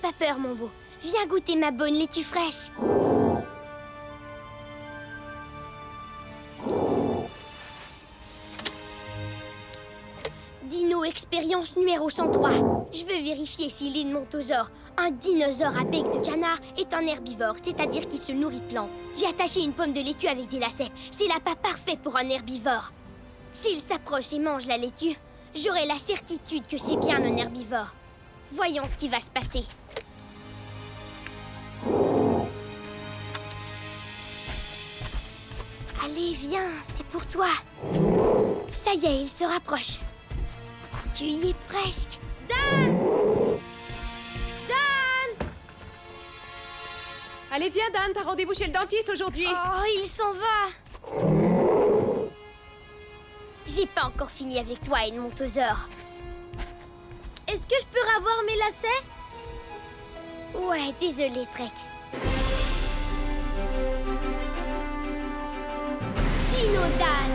pas peur, mon beau. Viens goûter ma bonne laitue fraîche. Dino expérience numéro 103. Je veux vérifier si l'Edmontosaure, un dinosaure à bec de canard, est un herbivore, c'est-à-dire qu'il se nourrit de plantes. J'ai attaché une pomme de laitue avec des lacets. C'est l'appât parfait pour un herbivore. S'il s'approche et mange la laitue, j'aurai la certitude que c'est bien un herbivore. Voyons ce qui va se passer. Allez, viens, c'est pour toi. Ça y est, il se rapproche. Tu y es presque. Dan! Dan! Allez, viens, Dan, t'as rendez-vous chez le dentiste aujourd'hui. Oh, il s'en va. J'ai pas encore fini avec toi, Edmontosaure. Est-ce que je peux revoir mes lacets? Ouais, désolé, Trek. Dino Dan!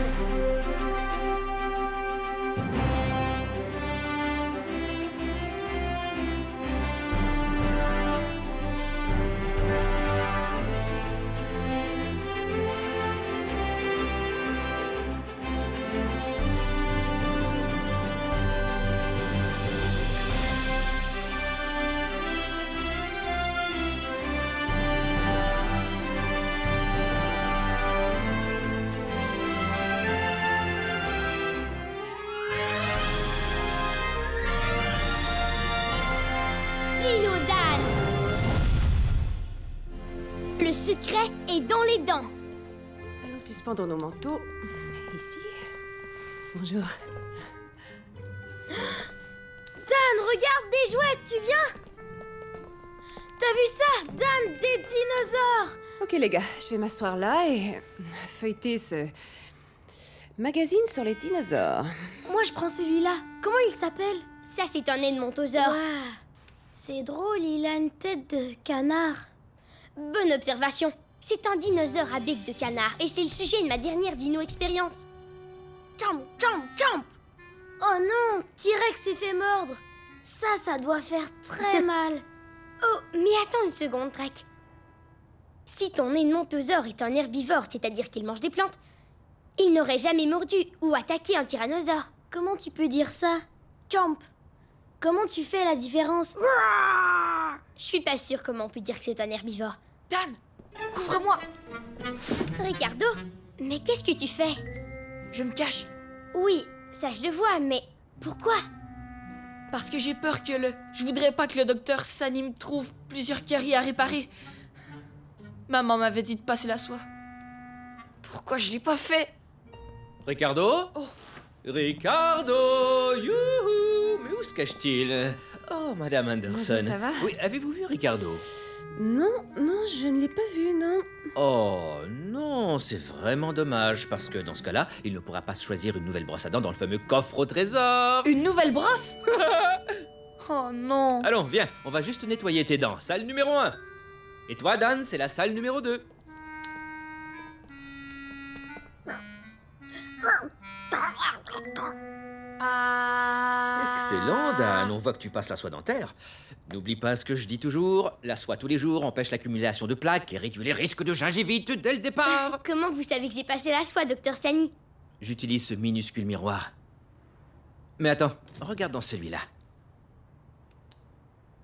Dino Dan! Le secret est dans les dents. Allons, suspendons nos manteaux. Ici. Bonjour. Dan, regarde des jouets, tu viens? T'as vu ça? Dan, des dinosaures! Ok, les gars, je vais m'asseoir là et feuilleter ce magazine sur les dinosaures. Moi, je prends celui-là. Comment il s'appelle? Ça, c'est un Edmontosaure. Wow. C'est drôle, il a une tête de canard. Bonne observation. C'est un dinosaure à bec de canard et c'est le sujet de ma dernière dino-expérience. Jump, jump, jump! Oh non, T-Rex s'est fait mordre. Ça doit faire très mal. Oh, mais attends une seconde, Trek. Si ton Edmontosaure est un herbivore, c'est-à-dire qu'il mange des plantes, il n'aurait jamais mordu ou attaqué un tyrannosaure. Comment tu peux dire ça? Jump! Comment tu fais la différence? Je suis pas sûre comment on peut dire que c'est un herbivore. Dan, couvre-moi. Ricardo, mais qu'est-ce que tu fais? Je me cache. Oui, ça je le vois, mais pourquoi? Parce que j'ai peur que Je voudrais pas que le docteur Sani me trouve plusieurs caries à réparer. Maman m'avait dit de passer la soie. Pourquoi je l'ai pas fait? Ricardo? Oh. Ricardo! Youhou! Mais où se cache-t-il? Oh, Madame Anderson. Bonjour, ça va? Oui, avez-vous vu Ricardo? Non, je ne l'ai pas vu, non. Oh, non, c'est vraiment dommage, parce que dans ce cas-là, il ne pourra pas se choisir une nouvelle brosse à dents dans le fameux coffre au trésor. Une nouvelle brosse? Oh non. Allons, viens, on va juste nettoyer tes dents. Salle numéro 1. Et toi, Dan, c'est la salle numéro 2. Excellent, Dan. On voit que tu passes la soie dentaire. N'oublie pas ce que je dis toujours. La soie tous les jours empêche l'accumulation de plaques et réduit les risques de gingivite dès le départ. Comment vous savez que j'ai passé la soie, docteur Sani? J'utilise ce minuscule miroir. Mais attends, regarde dans celui-là.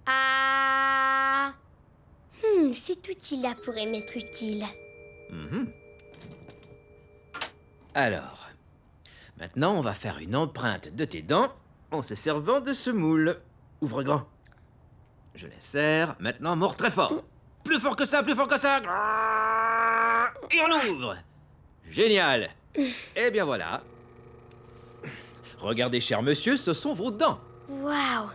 Ah... cet outil-là pourrait m'être utile. Mhm. Alors, maintenant on va faire une empreinte de tes dents en se servant de ce moule. Ouvre grand. Je les serre. Maintenant, mords très fort. Plus fort que ça, plus fort que ça. Et on ouvre. Génial. Eh bien voilà. Regardez, cher monsieur, ce sont vos dents. Waouh!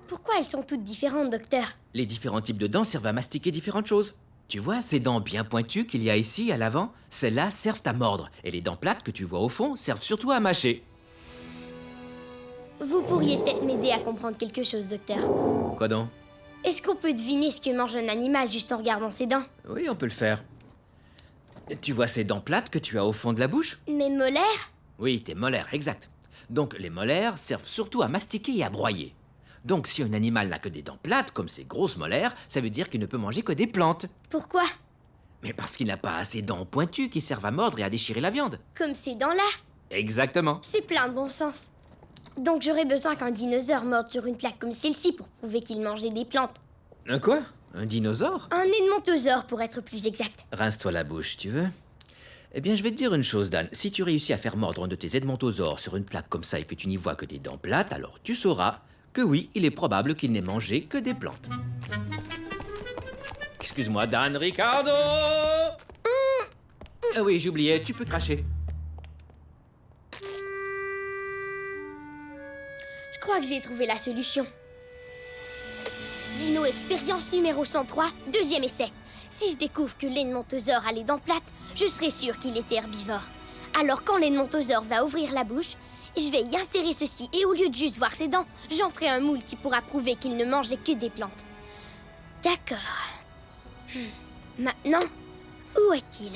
Pourquoi elles sont toutes différentes, docteur? Les différents types de dents servent à mastiquer différentes choses. Tu vois ces dents bien pointues qu'il y a ici à l'avant? Celles-là servent à mordre. Et les dents plates que tu vois au fond servent surtout à mâcher. Vous pourriez peut-être m'aider à comprendre quelque chose, docteur. Quoi donc? Est-ce qu'on peut deviner ce que mange un animal juste en regardant ses dents? Oui, on peut le faire. Tu vois ces dents plates que tu as au fond de la bouche? Mes molaires? Oui, tes molaires, exact. Donc les molaires servent surtout à mastiquer et à broyer. Donc si un animal n'a que des dents plates, comme ses grosses molaires, ça veut dire qu'il ne peut manger que des plantes. Pourquoi? Mais parce qu'il n'a pas assez de dents pointues qui servent à mordre et à déchirer la viande. Comme ces dents-là. Exactement. C'est plein de bon sens. Donc j'aurais besoin qu'un dinosaure morde sur une plaque comme celle-ci pour prouver qu'il mangeait des plantes. Un quoi? Un dinosaure? Un edmontosaure pour être plus exact. Rince-toi la bouche, tu veux? Eh bien, je vais te dire une chose, Dan. Si tu réussis à faire mordre un de tes edmontosaures sur une plaque comme ça et que tu n'y vois que des dents plates, alors tu sauras que oui, il est probable qu'il n'ait mangé que des plantes. Excuse-moi, Dan Ricardo! Ah oui, j'oubliais, tu peux cracher. Je crois que j'ai trouvé la solution. Dino expérience numéro 103, deuxième essai. Si je découvre que l'edmontosaure a les dents plates, je serai sûre qu'il était herbivore. Alors quand l'edmontosaure va ouvrir la bouche, je vais y insérer ceci et au lieu de juste voir ses dents, j'en ferai un moule qui pourra prouver qu'il ne mangeait que des plantes. D'accord. Maintenant, où est-il?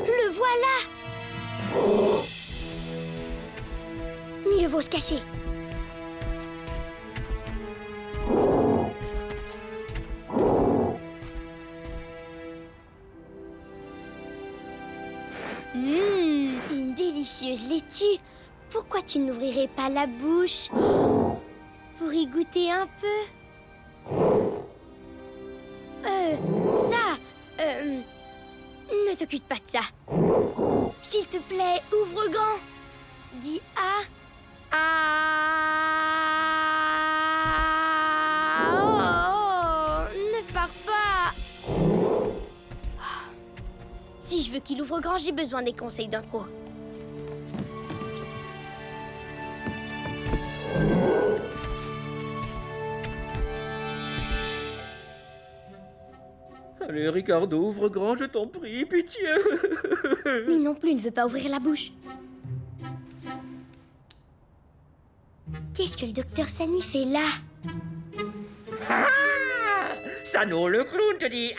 Le voilà! Mieux vaut se cacher. Une délicieuse laitue. Pourquoi tu n'ouvrirais pas la bouche pour y goûter un peu? Ne t'occupe pas de ça. S'il te plaît, ouvre grand. Dis ah. Ne pars pas. Si je veux qu'il ouvre grand, j'ai besoin des conseils d'un pro. Allez, Ricardo, ouvre grand, je t'en prie, pitié. Lui non plus ne veut pas ouvrir la bouche. Qu'est-ce que le docteur Sani fait là? Sano, le clown, te dit.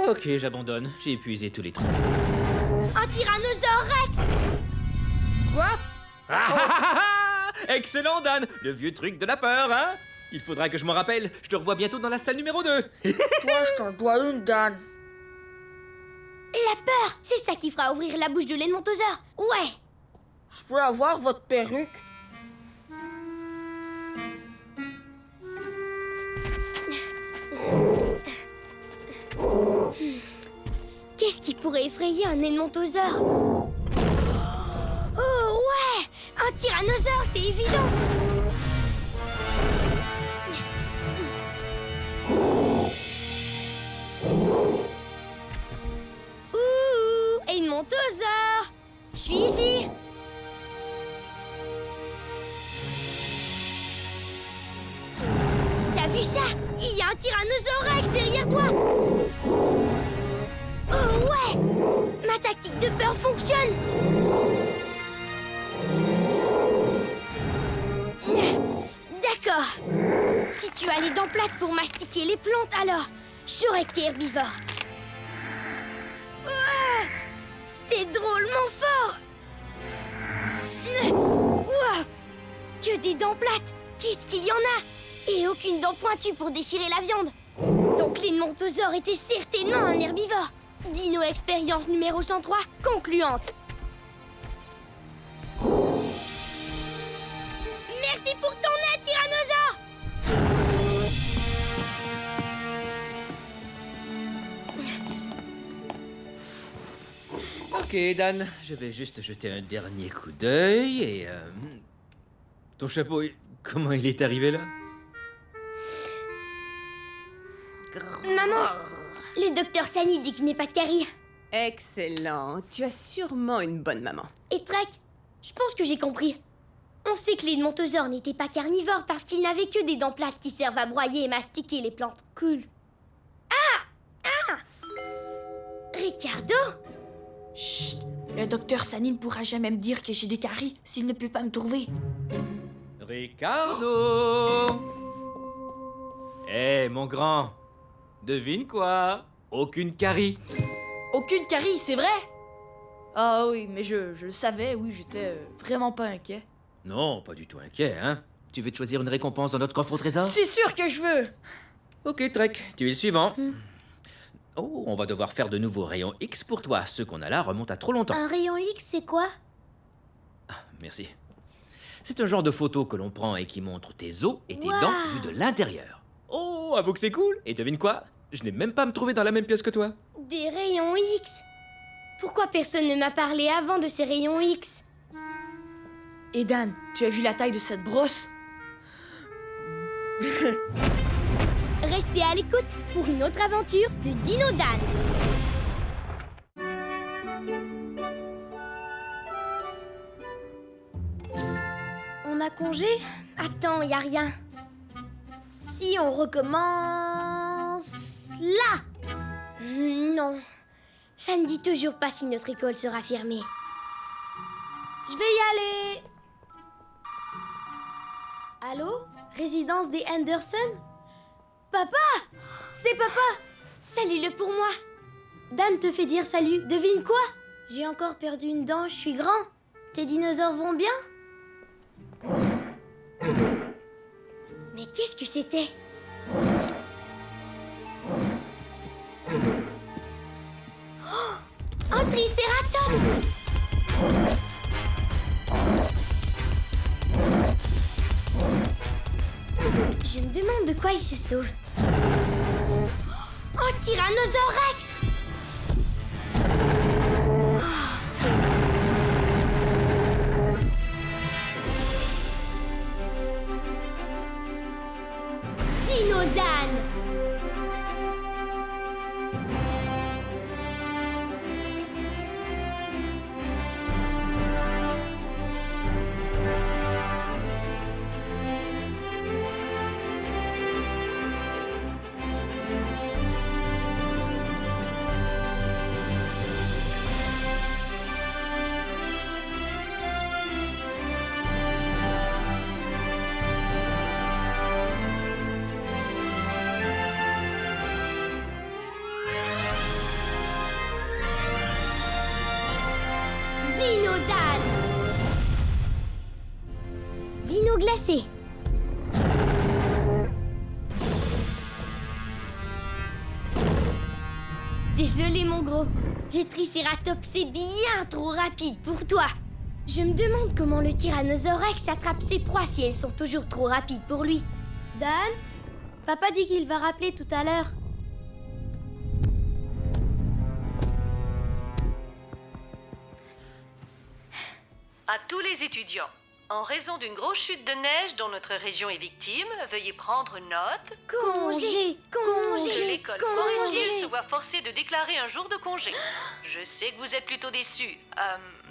Ok, j'abandonne. J'ai épuisé tous les trucs. Un tyrannosaure Rex! Quoi? Excellent, Dan. Le vieux truc de la peur, hein? Il faudra que je m'en rappelle. Je te revois bientôt dans la salle numéro 2. Toi, je t'en dois une, Dan. La peur! C'est ça qui fera ouvrir la bouche de l'edmontosaure. Ouais! Je peux avoir votre perruque? Qu'est-ce qui pourrait effrayer un edmontosaure? Oh ouais! Un tyrannosaure, c'est évident! Ouh! Edmontosaure! Je suis ici! T'as vu ça? Il y a un tyrannosaure Rex derrière toi! Oh ouais! Ma tactique de peur fonctionne! D'accord. Si tu as les dents plates pour mastiquer les plantes, alors je saurais que t'es herbivore. Ouah! T'es drôlement fort! Ouah! Que des dents plates! Qu'est-ce qu'il y en a? Et aucune dent pointue pour déchirer la viande. Donc l'edmontosaure était certainement un herbivore. Dino expérience numéro 103, concluante. Merci pour ton aide, tyrannosaure! Ok, Dan, je vais juste jeter un dernier coup d'œil et... Ton chapeau, comment il est arrivé là? Maman, le docteur Sani dit que je n'ai pas de carie. Excellent. Tu as sûrement une bonne maman. Et Trek, je pense que j'ai compris. On sait que l'edmontosaure n'était pas carnivore parce qu'il n'avait que des dents plates qui servent à broyer et mastiquer les plantes. Cool. Ah! Ricardo? Chut! Le docteur Sani ne pourra jamais me dire que j'ai des caries s'il ne peut pas me trouver. Ricardo! Hé, mon grand! Devine quoi? Aucune carie. Aucune carie, c'est vrai? Ah oui, mais je le savais, oui, j'étais vraiment pas inquiet. Non, pas du tout inquiet, hein. Tu veux te choisir une récompense dans notre coffre au trésor? C'est sûr que je veux! Ok, Trek, tu es le suivant. Oh, on va devoir faire de nouveaux rayons X pour toi. Ceux qu'on a là remontent à trop longtemps. Un rayon X, c'est quoi? Merci. C'est un genre de photo que l'on prend et qui montre tes os et tes Waouh. dents vus de l'intérieur. Oh, avoue que c'est cool. Et devine quoi? Je n'ai même pas à me trouver dans la même pièce que toi. Des rayons X? Pourquoi personne ne m'a parlé avant de ces rayons X? Et Dan, tu as vu la taille de cette brosse? Restez à l'écoute pour une autre aventure de Dino Dan. On a congé? Attends, y a rien. Si on recommence là? Non. Ça ne dit toujours pas si notre école sera fermée. Je vais y aller. Allô? Résidence des Anderson? Papa! C'est papa! Salut-le pour moi! Dan te fait dire salut. Devine quoi? J'ai encore perdu une dent, je suis grand. Tes dinosaures vont bien? Mais qu'est-ce que c'était? Oh! Un tricératops! Je me demande de quoi il se sauve. Un tyrannosaure rex! Dino Dan! Dino Dan! Dino glacé. Désolé mon gros, le tricératops c'est bien trop rapide pour toi. Je me demande comment le tyrannosaure rex attrape ses proies si elles sont toujours trop rapides pour lui. Dan, papa dit qu'il va rappeler tout à l'heure. À tous les étudiants, en raison d'une grosse chute de neige dont notre région est victime, veuillez prendre note Congé, congé, que l'école congé. forestière se voit forcée de déclarer un jour de congé. Je sais que vous êtes plutôt déçus,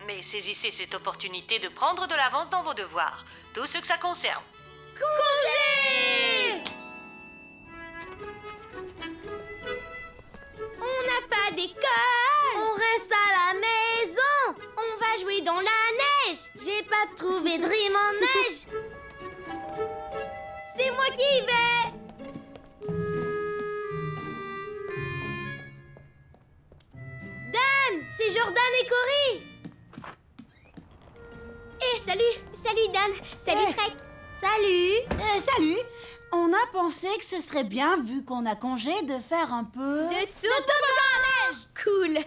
mais saisissez cette opportunité de prendre de l'avance dans vos devoirs, tout ce que ça concerne. Congé! On n'a pas d'école! On reste à la maison! On va jouer dans la neige! J'ai pas trouvé de rime en neige! C'est moi qui y vais! Dan! C'est Jordan et Cory! Eh, salut! Salut Dan! Salut Trek! Salut! Salut! On a pensé que ce serait bien, vu qu'on a congé, de faire un peu... De toboggan à neige! Cool!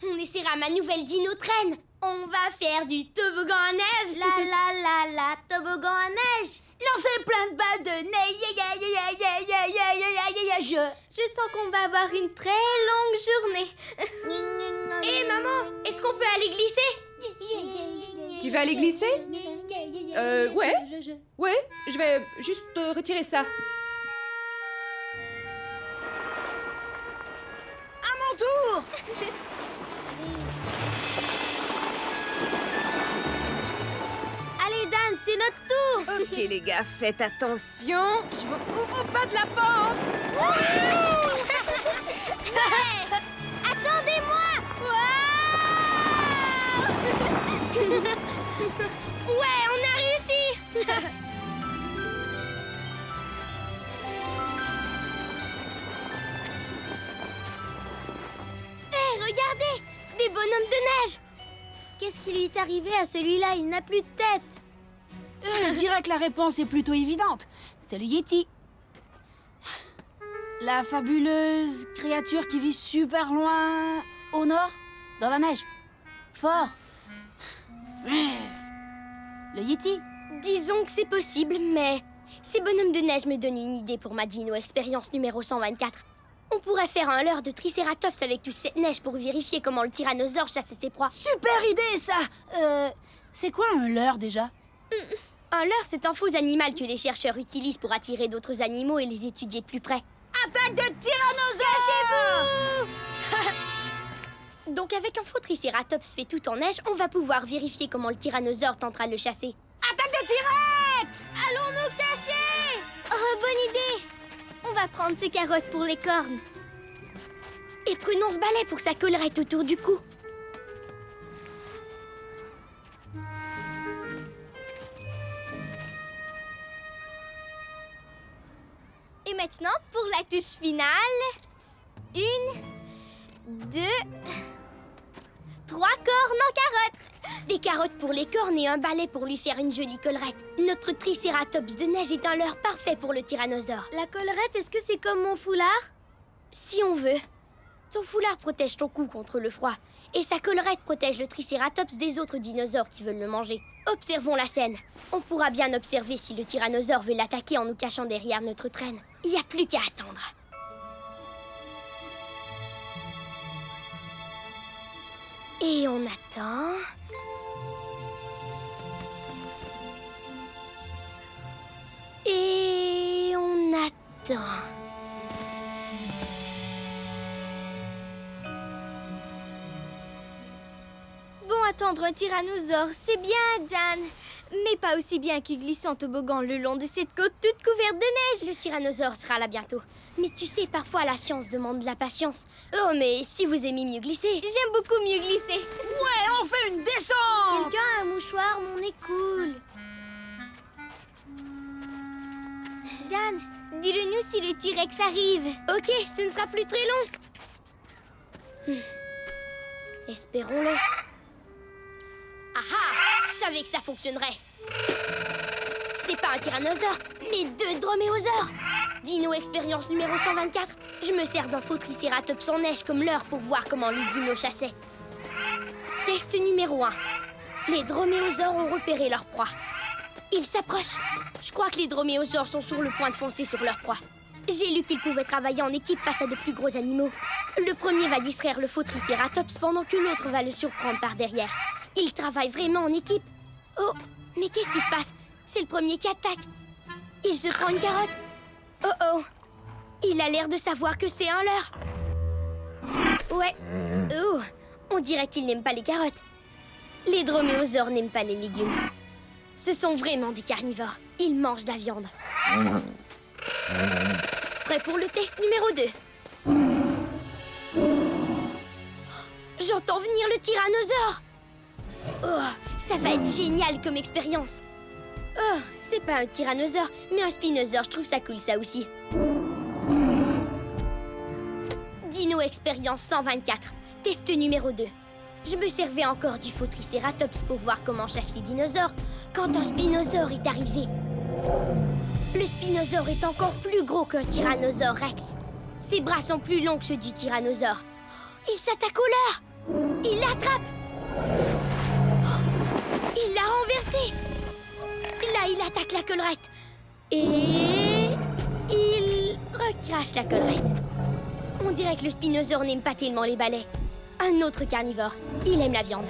On essaiera ma nouvelle dino-traîne! On va faire du toboggan à neige! La, toboggan à neige! Lancer plein de balles de neige! Je sens qu'on va avoir une très longue journée. Hé maman, est-ce qu'on peut aller glisser? Tu vas aller glisser? Ouais. Ouais, je vais juste retirer ça. À mon tour! Allez Dan, c'est notre tour! Ok les gars, faites attention. Je vous retrouve au bas de la pente. Hey, attendez-moi! Ouais, on a réussi! Hé, regardez! Des bonhommes de neige! qu'est-ce qui lui est arrivé à celui-là? Il n'a plus de tête. Je dirais que la réponse est plutôt évidente. C'est le Yeti. La fabuleuse créature qui vit super loin au nord, dans la neige. Fort. Le Yeti. Disons que c'est possible, mais ces bonhommes de neige me donnent une idée pour ma dino expérience numéro 124. On pourrait faire un leurre de Triceratops avec toute cette neige pour vérifier comment le tyrannosaure chassait ses proies. Super idée, ça. C'est quoi un leurre déjà? Un leurre, c'est un faux animal que les chercheurs utilisent pour attirer d'autres animaux et les étudier de plus près. Attaque de tyrannosaure! Donc avec un faux Triceratops fait tout en neige, on va pouvoir vérifier comment le tyrannosaure tentera de le chasser. Attaque de T-Rex! Allons-nous cacher! Oh, bonne idée! On va prendre ces carottes pour les cornes. Et prenons ce balai pour sa collerette autour du cou. Et maintenant, pour la touche finale, 1, 2, 3 cornes en carottes. Des carottes pour les cornes et un balai pour lui faire une jolie collerette. Notre Triceratops de neige est un leurre parfait pour le tyrannosaure. La collerette, est-ce que c'est comme mon foulard? Si on veut. Ton foulard protège ton cou contre le froid. Et sa collerette protège le Triceratops des autres dinosaures qui veulent le manger. Observons la scène. On pourra bien observer si le tyrannosaure veut l'attaquer en nous cachant derrière notre traîne. Il n'y a plus qu'à attendre. Et on attend... Et on attend... Bon, attendre un tyrannosaure, c'est bien, Dan. Mais pas aussi bien qu'il glisse en toboggan le long de cette côte toute couverte de neige. Le tyrannosaure sera là bientôt. Mais tu sais, parfois la science demande de la patience. Oh, mais si vous aimez mieux glisser... J'aime beaucoup mieux glisser. Ouais, on fait une descente! Quelqu'un a un mouchoir, mon nez coule. Dan, dis-le-nous si le T-Rex arrive. Ok, ce ne sera plus très long. Espérons-le. Ah ah! Je savais que ça fonctionnerait. C'est pas un tyrannosaure, mais 2 droméosaures. Dino expérience numéro 124. Je me sers d'un faux Triceratops en neige comme leurre pour voir comment les dinos chassaient. Test numéro 1. Les droméosaures ont repéré leur proie. Ils s'approchent. Je crois que les droméosaures sont sur le point de foncer sur leur proie. J'ai lu qu'ils pouvaient travailler en équipe face à de plus gros animaux. Le premier va distraire le faux Triceratops pendant que l'autre va le surprendre par derrière. Ils travaillent vraiment en équipe. Oh, mais qu'est-ce qui se passe? C'est le premier qui attaque. Il se prend une carotte. Oh oh. Il a l'air de savoir que c'est un leurre. Ouais. Oh, on dirait qu'il n'aime pas les carottes. Les droméosaures n'aiment pas les légumes. Ce sont vraiment des carnivores. Ils mangent de la viande. Prêt pour le test numéro 2. J'entends venir le tyrannosaure. Oh, ça va être génial comme expérience. Oh, c'est pas un tyrannosaure, mais un spinosaure. Je trouve ça cool, ça aussi. Dino expérience 124. Test numéro 2. Je me servais encore du faux Triceratops pour voir comment chassent les dinosaures quand un spinosaure est arrivé. Le spinosaure est encore plus gros qu'un tyrannosaure rex. Ses bras sont plus longs que ceux du tyrannosaure. Il s'attaque au leurre. Il l'attrape. Il l'a renversé. Là, il attaque la collerette. Et... il recrache la collerette. On dirait que le spinosaure n'aime pas tellement les balais. Un autre carnivore. Il aime la viande.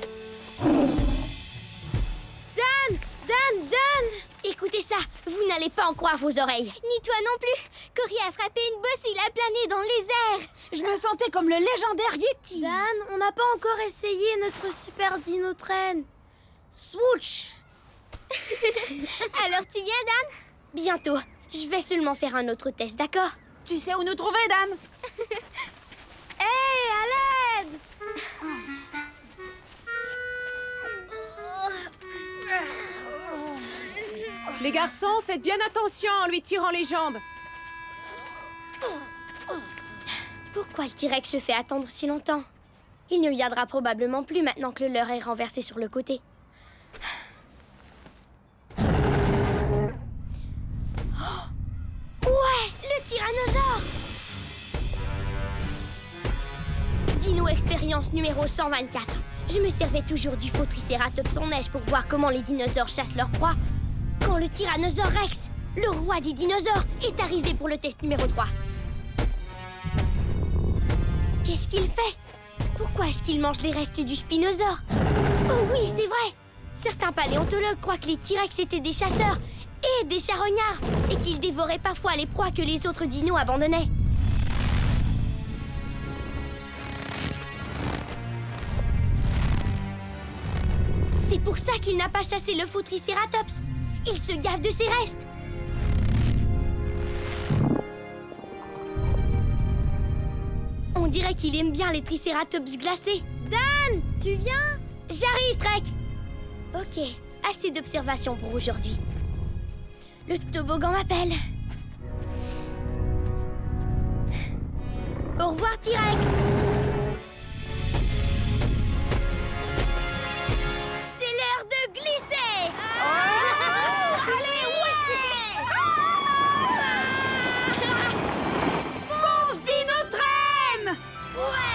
Dan! Dan! Dan! Écoutez ça, vous n'allez pas en croire vos oreilles. Ni toi non plus. Cory a frappé une bosse, il a plané dans les airs. Je me sentais comme le légendaire Yeti. Dan, on n'a pas encore essayé notre super dino train. Swoosh. Alors tu viens, Dan? Bientôt. Je vais seulement faire un autre test, d'accord? Tu sais où nous trouver, Dan? Hey, à l'aide! Les garçons, faites bien attention en lui tirant les jambes. Pourquoi le T-Rex se fait attendre si longtemps? Il ne viendra probablement plus maintenant que le leur est renversé sur le côté. Ouais, le tyrannosaure! Dino expérience numéro 124. Je me servais toujours du faux tricératops en neige pour voir comment les dinosaures chassent leurs proies. Quand le tyrannosaure Rex, le roi des dinosaures, est arrivé pour le test numéro 3. Qu'est-ce qu'il fait? Pourquoi est-ce qu'il mange les restes du spinosaure? Oh oui, c'est vrai! Certains paléontologues croient que les T-Rex étaient des chasseurs et des charognards, et qu'ils dévoraient parfois les proies que les autres dinos abandonnaient. C'est pour ça qu'il n'a pas chassé le faux tricératops. Il se gave de ses restes. On dirait qu'il aime bien les tricératops glacés. Dan, tu viens? J'arrive, Trek. Ok, assez d'observations pour aujourd'hui. Le toboggan m'appelle. Au revoir, T-Rex. C'est l'heure de glisser. Allez, ouais. Fonce, Dino traîne! Ouais.